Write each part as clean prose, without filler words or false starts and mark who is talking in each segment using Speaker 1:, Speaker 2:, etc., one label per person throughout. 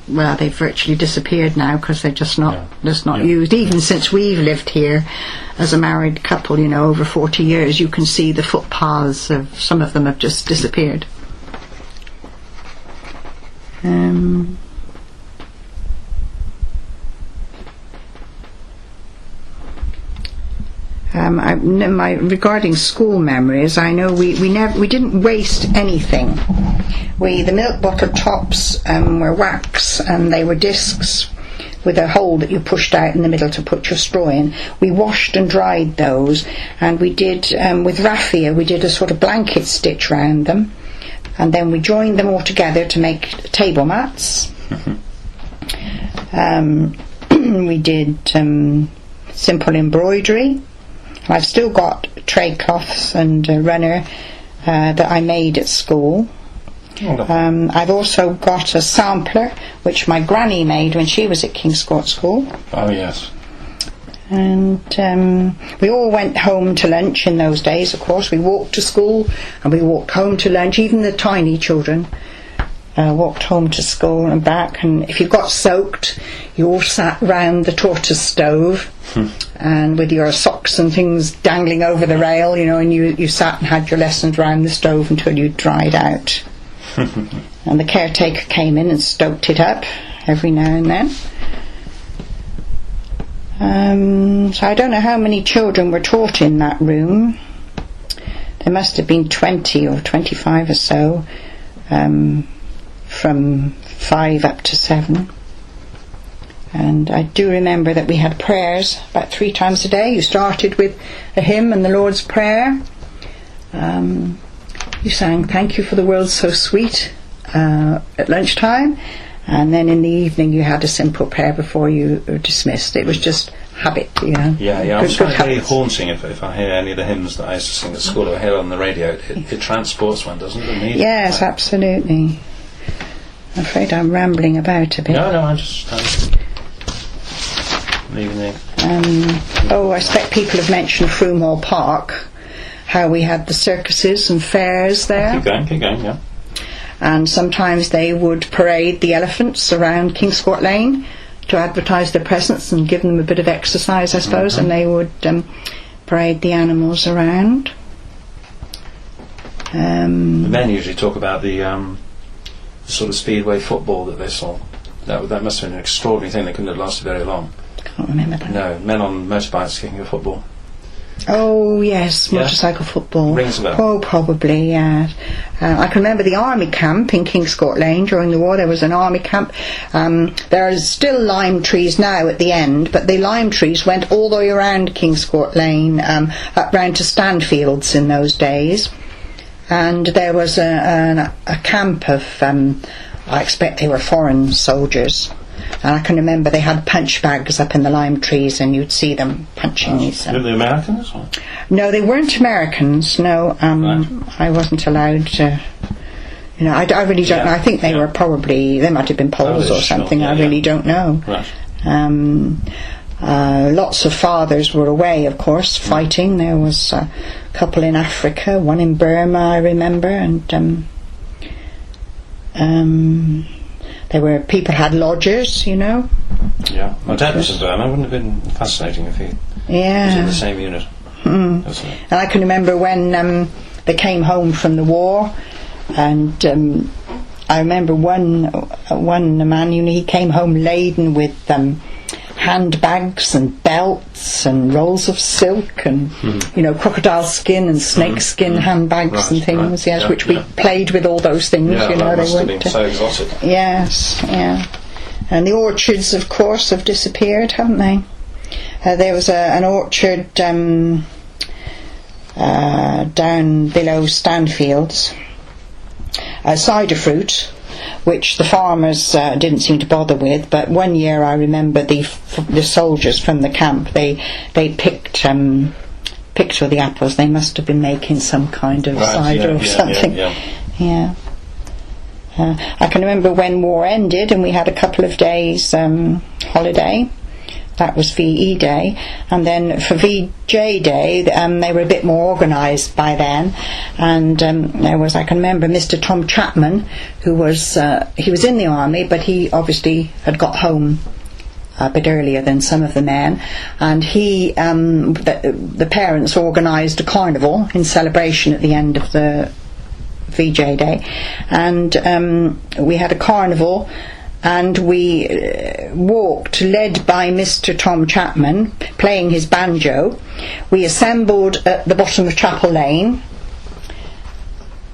Speaker 1: well, they've virtually disappeared now because they're just not used. Even since we've lived here as a married couple, over 40 years, you can see the footpaths of some of them have just disappeared. Regarding school memories, I know we didn't waste anything. The milk bottle tops were wax, and they were discs with a hole that you pushed out in the middle to put your straw in. We washed and dried those, and we did with raffia. We did a sort of blanket stitch round them, and then we joined them all together to make table mats. We did simple embroidery. I've still got tray cloths and a runner that I made at school. I've also got a sampler which my granny made when she was at King's Court School.
Speaker 2: Oh yes.
Speaker 1: And we all went home to lunch in those days, of course. We walked to school and we walked home to lunch. Even the tiny children walked home to school and back. And if you got soaked, you all sat round the tortoise stove and with your socks and things dangling over the rail, and you sat and had your lessons round the stove until you dried out. And the caretaker came in and stoked it up every now and then. So I don't know how many children were taught in that room. There must have been 20 or 25 or so, from 5 up to 7. And I do remember that we had prayers about 3 times a day. You started with a hymn and the Lord's Prayer. You sang "Thank You for the World So Sweet" at lunchtime, and then in the evening you had a simple prayer before you were dismissed. It was just habit,
Speaker 2: Yeah. It's very haunting if I hear any of the hymns that I used to sing at school or hear on the radio. It transports one, doesn't it?
Speaker 1: Yes, absolutely. I'm afraid I'm rambling about a bit.
Speaker 2: No, I'm just leaving it.
Speaker 1: I expect people have mentioned Froome Hall Park, how we had the circuses and fairs there.
Speaker 2: Keep going, yeah.
Speaker 1: And sometimes they would parade the elephants around King's Court Lane to advertise their presence and give them a bit of exercise, I suppose, and they would parade the animals around.
Speaker 2: The men usually talk about the sort of speedway football that they saw. That must have been an extraordinary thing. They couldn't have lasted very long.
Speaker 1: Can't remember that.
Speaker 2: No, men on motorbikes kicking a football.
Speaker 1: Oh yes, motorcycle football.
Speaker 2: Rings a bell.
Speaker 1: Oh, probably, yeah. I can remember the army camp in King's Court Lane during the war. There was an army camp. There are still lime trees now at the end, but the lime trees went all the way around King's Court Lane, up round to Stanfields in those days. And there was a camp of, I expect they were foreign soldiers. And I can remember they had punch bags up in the lime trees, and you'd see them punching these.
Speaker 2: Were they Americans? Or?
Speaker 1: No, they weren't Americans. No, I wasn't allowed to. I really don't know. I think they were probably. They might have been Poles or something. I really don't know.
Speaker 2: Right.
Speaker 1: Lots of fathers were away, of course, fighting. There was a couple in Africa, one in Burma, I remember, and there were people had lodgers,
Speaker 2: Yeah, my dad was in Burma. It wouldn't have been fascinating if he was in the same unit.
Speaker 1: And I can remember when they came home from the war, and I remember one man, he came home laden with handbags and belts and rolls of silk and crocodile skin and snake skin handbags and things, which we played with all those things.
Speaker 2: They must have been so exotic.
Speaker 1: Yes, yeah. And the orchards, of course, have disappeared, haven't they? There was an orchard down below Stanfields, cider fruit, which the farmers didn't seem to bother with. But one year I remember the soldiers from the camp, they picked all the apples. They must have been making some kind of cider or something. Yeah. I can remember when war ended and we had a couple of days holiday. That was VE Day. And then for VJ Day, they were a bit more organised by then. And there was, I can remember, Mr. Tom Chapman, who was, he was in the army, but he obviously had got home a bit earlier than some of the men. And he, the parents organised a carnival in celebration at the end of the VJ Day. And we had a carnival, and we walked, led by Mr. Tom Chapman, playing his banjo. We assembled at the bottom of Chapel Lane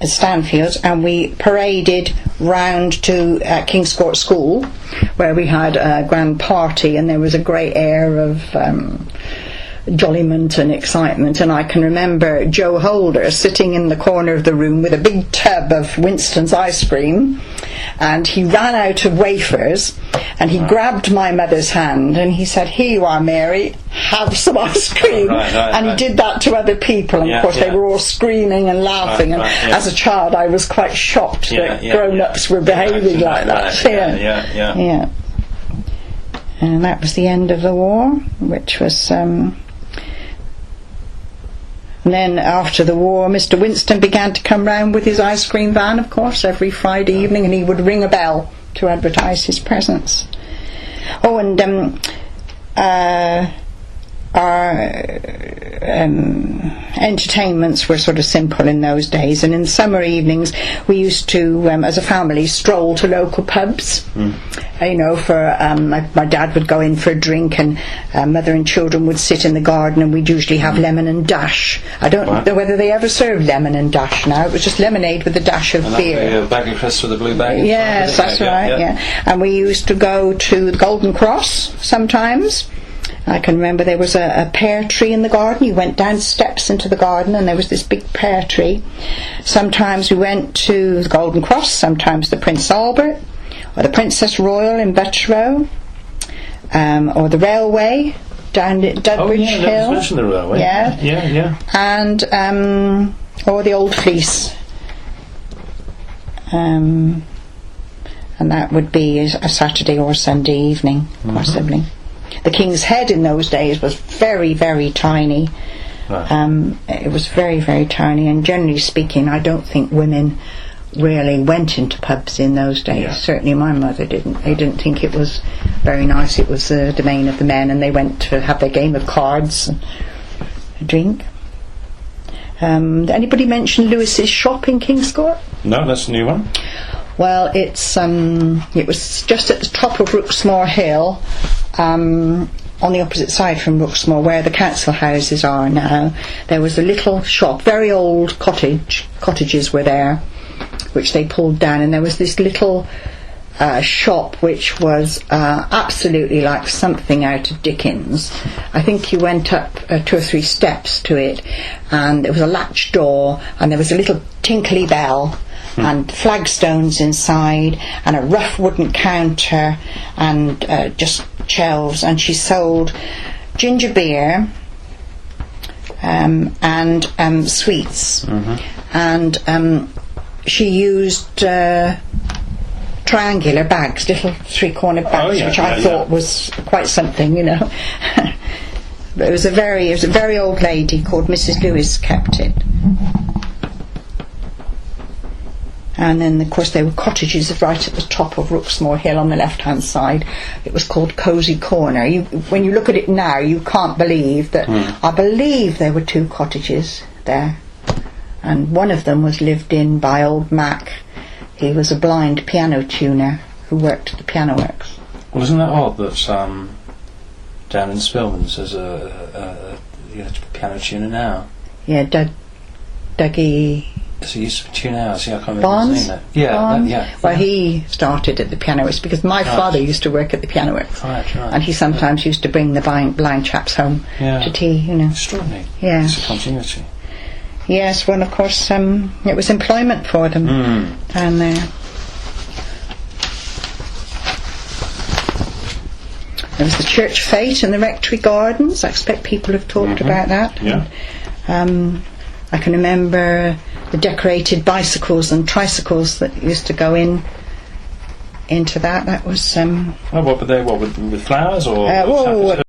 Speaker 1: at Stanfields, and we paraded round to King's Court School, where we had a grand party, and there was a great air of jolliment and excitement. And I can remember Joe Holder sitting in the corner of the room with a big tub of Winston's ice cream, and he ran out of wafers, and he grabbed my mother's hand and he said, "Here you are, Mary, have some ice cream." And he did that to other people, and of course they were all screaming and laughing, and as a child I was quite shocked that grown-ups were behaving like that. Yeah. And that was the end of the war, which was and then after the war, Mr. Winston began to come round with his ice cream van, of course, every Friday evening, and he would ring a bell to advertise his presence. Oh, and our entertainments were sort of simple in those days, and in summer evenings we used to, as a family, stroll to local pubs. For my dad would go in for a drink, and mother and children would sit in the garden, and we'd usually have lemon and dash. I don't know whether they ever served lemon and dash now. It was just lemonade with a dash of beer.
Speaker 2: A bag of crisps with a blue bag.
Speaker 1: Yes, that's right. Yeah. And we used to go to the Golden Cross sometimes. I can remember there was a pear tree in the garden. You went down steps into the garden, and there was this big pear tree. Sometimes we went to the Golden Cross, sometimes the Prince Albert, or the Princess Royal in Butterrow, or the railway down at Dudbridge Hill.
Speaker 2: You mentioned the railway.
Speaker 1: Yeah. And or the Old Fleece. And that would be a Saturday or Sunday evening, possibly. The King's Head in those days was very, very tiny. It was very, very tiny, and generally speaking, I don't think women really went into pubs in those days. Certainly my mother didn't. They didn't think it was very nice. It was the domain of the men, and they went to have their game of cards and a drink. Anybody mention Lewis's shop in King's Court?
Speaker 2: No, that's a new one.
Speaker 1: Well, it was just at the top of Rooksmore Hill, on the opposite side from Rooksmore, where the council houses are now. There was a little shop, very old cottages were there, which they pulled down, and there was this little shop which was absolutely like something out of Dickens. I think you went up 2 or 3 steps to it, and there was a latch door, and there was a little tinkly bell, and flagstones inside, and a rough wooden counter, and just shelves, and she sold ginger beer and sweets, and she used triangular bags, little 3-cornered bags, which I thought was quite something, But it was a very old lady called Mrs. Lewis kept it. And then, of course, there were cottages right at the top of Rooksmore Hill on the left-hand side. It was called Cosy Corner. When you look at it now, you can't believe that. I believe there were 2 cottages there, and one of them was lived in by old Mac. He was a blind piano tuner who worked at the piano works.
Speaker 2: Well, isn't that odd that down in Spilman's there's a piano tuner now?
Speaker 1: Yeah, Dougie.
Speaker 2: So he used to tune out. See, I can't remember
Speaker 1: Bonds?
Speaker 2: his name. Yeah.
Speaker 1: Well, he started at the piano works because my father used to work at the piano works.
Speaker 2: Right.
Speaker 1: And he sometimes used to bring the blind chaps home to tea,
Speaker 2: Extraordinary.
Speaker 1: Yeah.
Speaker 2: It's a continuity.
Speaker 1: Yes, well, of course, it was employment for them down there. There was the church fete in the rectory gardens. I expect people have talked about that.
Speaker 2: Yeah.
Speaker 1: I can remember the decorated bicycles and tricycles that used to go into that. That was.
Speaker 2: What were they? What with flowers or?